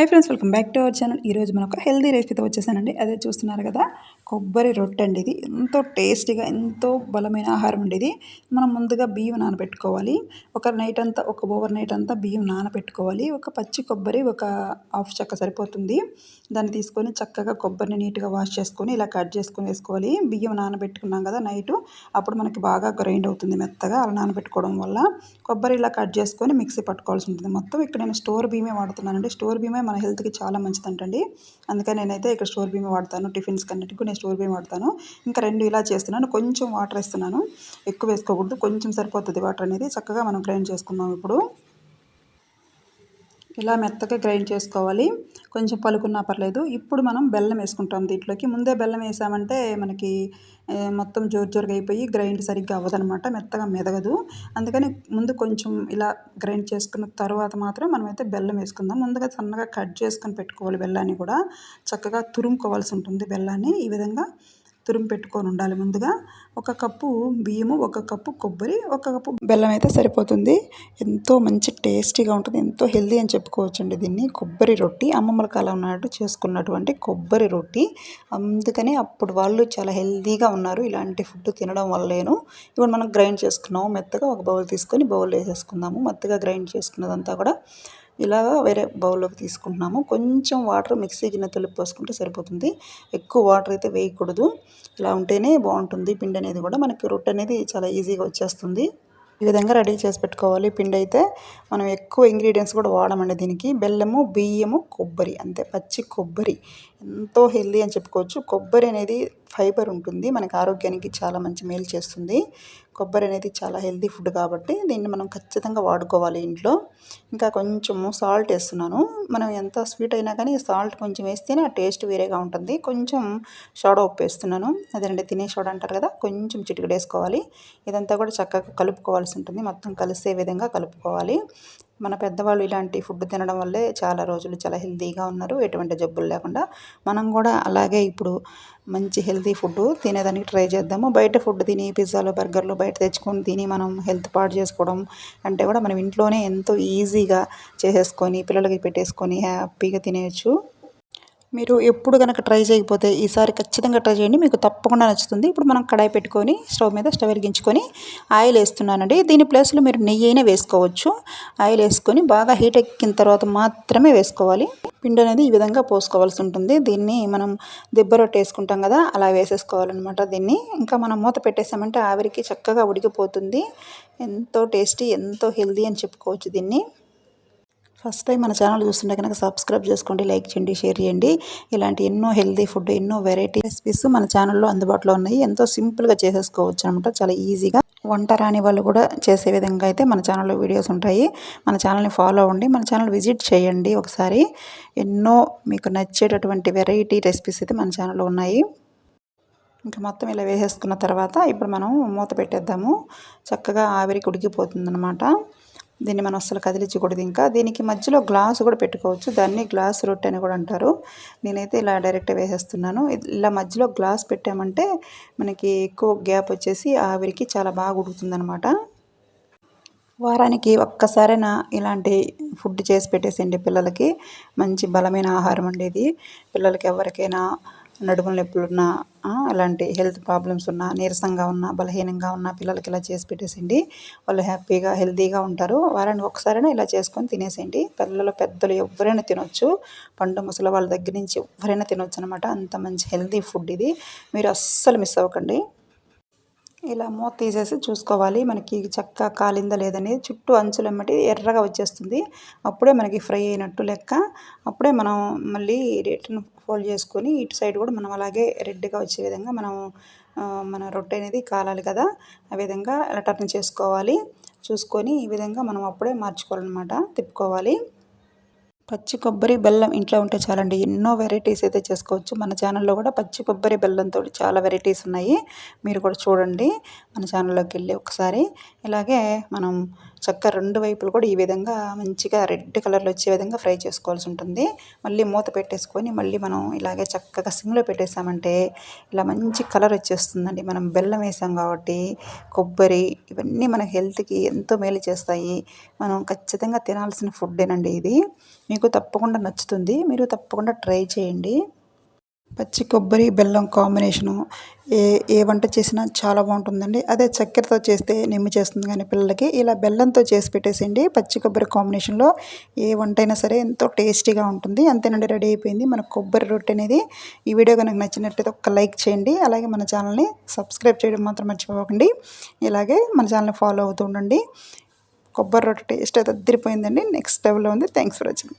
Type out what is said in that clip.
Hi friends, welcome back to our channel. ఈరోజు మనం ఒక హెల్దీ రెసిపీతో వచ్చేసానండి. అదే చూస్తున్నారు కదా, కొబ్బరి రొట్టె అండి. ఇది ఎంతో టేస్టీగా, ఎంతో బలమైన ఆహారం అండి. ఇది మనం ముందుగా బియ్యం నానబెట్టుకోవాలి. ఒక ఓవర్ నైట్ అంతా బియ్యం నానబెట్టుకోవాలి. ఒక పచ్చి కొబ్బరి ఒక హాఫ్ చెక్క సరిపోతుంది. దాన్ని తీసుకొని చక్కగా కొబ్బరిని నీట్గా వాష్ చేసుకొని ఇలా కట్ చేసుకొని వేసుకోవాలి. బియ్యం నానబెట్టుకున్నాం కదా నైటు, అప్పుడు మనకి బాగా గ్రైండ్ అవుతుంది మెత్తగా. అలా నానబెట్టుకోవడం వల్ల కొబ్బరి ఇలా కట్ చేసుకొని మిక్సీ పట్టుకోవాల్సి ఉంటుంది. మొత్తం ఇక్కడ నేను స్టోర్ బియ్యమే వాడుతున్నానండి. స్టోర్ బియ్యమే మన హెల్త్కి చాలా మంచిదంటండి. అందుకని నేనైతే ఇక్కడ స్టోర్ బియ్యం వాడతాను. టిఫిన్స్ కన్నిటికి నేను స్టోర్ బియ్యం వాడతాను. ఇంకా 2 ఇలా చేస్తున్నాను. కొంచెం వాటర్ వేస్తున్నాను, ఎక్కువ వేసుకోకూడదు, కొంచెం సరిపోతుంది వాటర్ అనేది. చక్కగా మనం గ్రైండ్ చేసుకుందాం. ఇప్పుడు ఇలా మెత్తగా గ్రైండ్ చేసుకోవాలి. కొంచెం పలుకున్నా పర్లేదు. ఇప్పుడు మనం బెల్లం వేసుకుంటాం దీంట్లోకి. ముందే బెల్లం వేసామంటే మనకి మొత్తం జోరుగా అయిపోయి గ్రైండ్ సరిగ్గా అవ్వదనమాట, మెత్తగా మెదగదు. అందుకని ముందు కొంచెం ఇలా గ్రైండ్ చేసుకున్న తర్వాత మాత్రం మనమైతే బెల్లం వేసుకుందాం. ముందుగా సన్నగా కట్ చేసుకొని పెట్టుకోవాలి. బెల్లాన్ని కూడా చక్కగా తురుముకోవాల్సి ఉంటుంది. బెల్లాన్ని ఈ విధంగా తురుము పెట్టుకొని ఉండాలి. ముందుగా 1 కప్పు బియ్యము, 1 కప్పు కొబ్బరి, 1 కప్పు బెల్లం అయితే సరిపోతుంది. ఎంతో మంచి టేస్టీగా ఉంటుంది. ఎంతో హెల్దీ అని చెప్పుకోవచ్చండి దీన్ని. కొబ్బరి రొట్టి అమ్మమ్మల కాలం నాడు చేసుకున్నటువంటి కొబ్బరి రొట్టి. అందుకని అప్పుడు వాళ్ళు చాలా హెల్దీగా ఉన్నారు, ఇలాంటి ఫుడ్ తినడం వల్లేను. ఇప్పుడు మనం గ్రైండ్ చేసుకున్నాము మెత్తగా. ఒక బౌల్ తీసుకొని బౌల్ వేసేసుకుందాము. మెత్తగా గ్రైండ్ చేసుకున్నదంతా కూడా ఇలాగా వేరే బౌల్లోకి తీసుకుంటున్నాము. కొంచెం వాటర్ మిక్సీ గిన్నె తొలిపి పోసుకుంటే సరిపోతుంది. ఎక్కువ వాటర్ అయితే వేయకూడదు. ఇలా ఉంటేనే బాగుంటుంది. పిండి అనేది కూడా మనకి రొట్టె అనేది చాలా ఈజీగా వచ్చేస్తుంది. ఈ విధంగా రెడీ చేసి పెట్టుకోవాలి. పిండి అయితే మనం ఎక్కువ ఇంగ్రీడియంట్స్ కూడా వాడమండి దీనికి. బెల్లము, బియ్యము, కొబ్బరి, అంతే. పచ్చి కొబ్బరి ఎంతో హెల్దీ అని చెప్పుకోవచ్చు. కొబ్బరి అనేది ఫైబర్ ఉంటుంది, మనకి ఆరోగ్యానికి చాలా మంచి మేలు చేస్తుంది. కొబ్బరి అనేది చాలా హెల్దీ ఫుడ్ కాబట్టి దీన్ని మనం ఖచ్చితంగా వాడుకోవాలి ఇంట్లో. ఇంకా కొంచెము సాల్ట్ వేస్తున్నాను. మనం ఎంత స్వీట్ అయినా కానీ సాల్ట్ కొంచెం వేస్తేనే ఆ టేస్ట్ వేరేగా ఉంటుంది. కొంచెం సోడా ఉప్పు వేస్తున్నాను. అదేనండి, తినే సోడా అంటారు కదా, కొంచెం చిటికెడు వేసుకోవాలి. ఇదంతా కూడా చక్కగా కలుపుకోవాల్సి ఉంటుంది. మొత్తం కలిసే విధంగా కలుపుకోవాలి. మన పెద్దవాళ్ళు ఇలాంటి ఫుడ్ తినడం వల్లే చాలా రోజులు చాలా హెల్తీగా ఉన్నారు, ఎటువంటి జబ్బులు లేకుండా. మనం కూడా అలాగే ఇప్పుడు మంచి హెల్తీ ఫుడ్ తినేదానికి ట్రై చేద్దాము. బయట ఫుడ్ తిని పిజ్జాలు, బర్గర్లు బయట తెచ్చుకొని తిని మనం హెల్త్ పాడు చేసుకోవడం అంటే కూడా మనం ఇంట్లోనే ఎంతో ఈజీగా చేసేసుకొని పిల్లలకి పెట్టేసుకొని హ్యాపీగా తినేయచ్చు. మీరు ఎప్పుడు కనుక ట్రై చేయకపోతే ఈసారి ఖచ్చితంగా ట్రై చేయండి, మీకు తప్పకుండా నచ్చుతుంది. ఇప్పుడు మనం కడాయి పెట్టుకొని స్టవ్ వెలిగించుకొని ఆయిల్ వేస్తున్నానండి. దీని ప్లేస్లో మీరు నెయ్యి అయినా వేసుకోవచ్చు. ఆయిల్ వేసుకొని బాగా హీట్ ఎక్కిన తర్వాత మాత్రమే వేసుకోవాలి. పిండి అనేది ఈ విధంగా పోసుకోవాల్సి ఉంటుంది. దీన్ని మనం దిబ్బ రొట్టె వేసుకుంటాం కదా, అలా వేసేసుకోవాలన్నమాట దీన్ని. ఇంకా మనం మూత పెట్టేసామంటే ఆవిరికి చక్కగా ఉడికిపోతుంది. ఎంతో టేస్టీ, ఎంతో హెల్దీ అని చెప్పుకోవచ్చు దీన్ని. ఫస్ట్ టైం మన ఛానల్ చూస్తుంటే కనుక సబ్స్క్రైబ్ చేసుకోండి, లైక్ చేయండి, షేర్ చేయండి. ఇలాంటి ఎన్నో హెల్దీ ఫుడ్, ఎన్నో వెరైటీ రెసిపీస్ మన ఛానల్లో అందుబాటులో ఉన్నాయి. ఎంతో సింపుల్గా చేసేసుకోవచ్చు అనమాట, చాలా ఈజీగా. వంట రాని వాళ్ళు కూడా చేసే విధంగా అయితే మన ఛానల్లో వీడియోస్ ఉంటాయి. మన ఛానల్ని ఫాలో అవ్వండి, మన ఛానల్ విజిట్ చేయండి ఒకసారి. ఎన్నో మీకు నచ్చేటటువంటి వెరైటీ రెసిపీస్ అయితే మన ఛానల్లో ఉన్నాయి. ఇంకా మొత్తం ఇలా వేసేసుకున్న తర్వాత ఇప్పుడు మనం మూత పెట్టేద్దాము. చక్కగా ఆవిరికి ఉడికిపోతుందన్నమాట. దీన్ని మనం అస్సలు కదిలించకూడదు. ఇంకా దీనికి మధ్యలో గ్లాసు కూడా పెట్టుకోవచ్చు, దాన్ని గ్లాస్ రొట్టె అని కూడా అంటారు. నేనైతే ఇలా డైరెక్ట్ వేసేస్తున్నాను. ఇలా మధ్యలో గ్లాస్ పెట్టామంటే మనకి ఎక్కువ గ్యాప్ వచ్చేసి ఆవిరికి చాలా బాగా ఉడుకుతుందన్నమాట. వారానికి ఒక్కసారైనా ఇలాంటి ఫుడ్ చేసి పెట్టేసేయండి పిల్లలకి. మంచి బలమైన ఆహారం అండి ఇది. పిల్లలకి ఎవరికైనా నడుముల నొప్పులున్నా, అలాంటి హెల్త్ ప్రాబ్లమ్స్ ఉన్నా, నీరసంగా ఉన్నా, బలహీనంగా ఉన్న పిల్లలకి ఇలా చేసి పెట్టేసేయండి. వాళ్ళు హ్యాపీగా హెల్తీగా ఉంటారు. వారానికి ఒకసారైనా ఇలా చేసుకొని తినేసేయండి. పిల్లలు పెద్దలు ఎవరైనా తినొచ్చు. పండు ముసలి వాళ్ళ దగ్గర నుంచి ఎవరైనా తినొచ్చు అనమాట. అంత మంచి హెల్తీ ఫుడ్ ఇది. మీరు అస్సలు మిస్ అవ్వకండి. ఇలా మూత తీసేసి చూసుకోవాలి, మనకి చక్కగా కాలిందా లేదని. చుట్టూ అంచులు ఎమ్మటి ఎర్రగా వచ్చేస్తుంది. అప్పుడే మనకి ఫ్రై అయినట్టు లెక్క. అప్పుడే మనం మళ్ళీ రిటర్న్ ఫోల్డ్ చేసుకొని ఇటు సైడ్ కూడా మనం అలాగే రెడ్గా వచ్చే విధంగా మనం మన రొట్టె అనేది కాలాలి కదా, ఆ విధంగా ఇలా టర్న్ చేసుకోవాలి. చూసుకొని ఈ విధంగా మనం అప్పుడే మార్చుకోవాలన్నమాట, తిప్పుకోవాలి. పచ్చి కొబ్బరి, బెల్లం ఇంట్లో ఉంటే చాలండి, ఎన్నో వెరైటీస్ అయితే చేసుకోవచ్చు. మన ఛానల్లో కూడా పచ్చి కొబ్బరి బెల్లంతో చాలా వెరైటీస్ ఉన్నాయి. మీరు కూడా చూడండి మన ఛానల్లోకి వెళ్ళి ఒకసారి. ఇలాగే మనం చక్కగా 2 వైపులు కూడా ఈ విధంగా మంచిగా రెడ్ కలర్లో వచ్చే విధంగా ఫ్రై చేసుకోవాల్సి ఉంటుంది. మళ్ళీ మూత పెట్టేసుకొని మళ్ళీ మనం ఇలాగే చక్కగా సిమ్లో పెట్టేసామంటే ఇలా మంచి కలర్ వచ్చేస్తుందండి. మనం బెల్లం వేసాం కాబట్టి కొబ్బరి ఇవన్నీ మన హెల్త్కి ఎంతో మేలు చేస్తాయి. మనం ఖచ్చితంగా తినాల్సిన ఫుడ్డేనండి ఇది. మీకు తప్పకుండా నచ్చుతుంది. మీరు తప్పకుండా ట్రై చేయండి. పచ్చి కొబ్బరి బెల్లం కాంబినేషను ఏ ఏ వంట చేసినా చాలా బాగుంటుందండి. అదే చక్కెరతో చేస్తే నిమ్ము చేస్తుంది కానీ పిల్లలకి ఇలా బెల్లంతో చేసి పెట్టేసేయండి. పచ్చి కొబ్బరి కాంబినేషన్లో ఏ వంట అయినా సరే ఎంతో టేస్టీగా ఉంటుంది. అంతేనండి, రెడీ అయిపోయింది మన కొబ్బరి రొట్టె అనేది. ఈ వీడియో కనుక నచ్చినట్లయితే ఒక లైక్ చేయండి. అలాగే మన ఛానల్ని సబ్స్క్రైబ్ చేయడం మాత్రం మర్చిపోకండి. ఇలాగే మన ఛానల్ని ఫాలో అవుతూ ఉండండి. కొబ్బరి రొట్టె టేస్ట్ అయితే అదిరిపోయిందండి. నెక్స్ట్ లెవెల్లో ఉంది. Thanks for watching.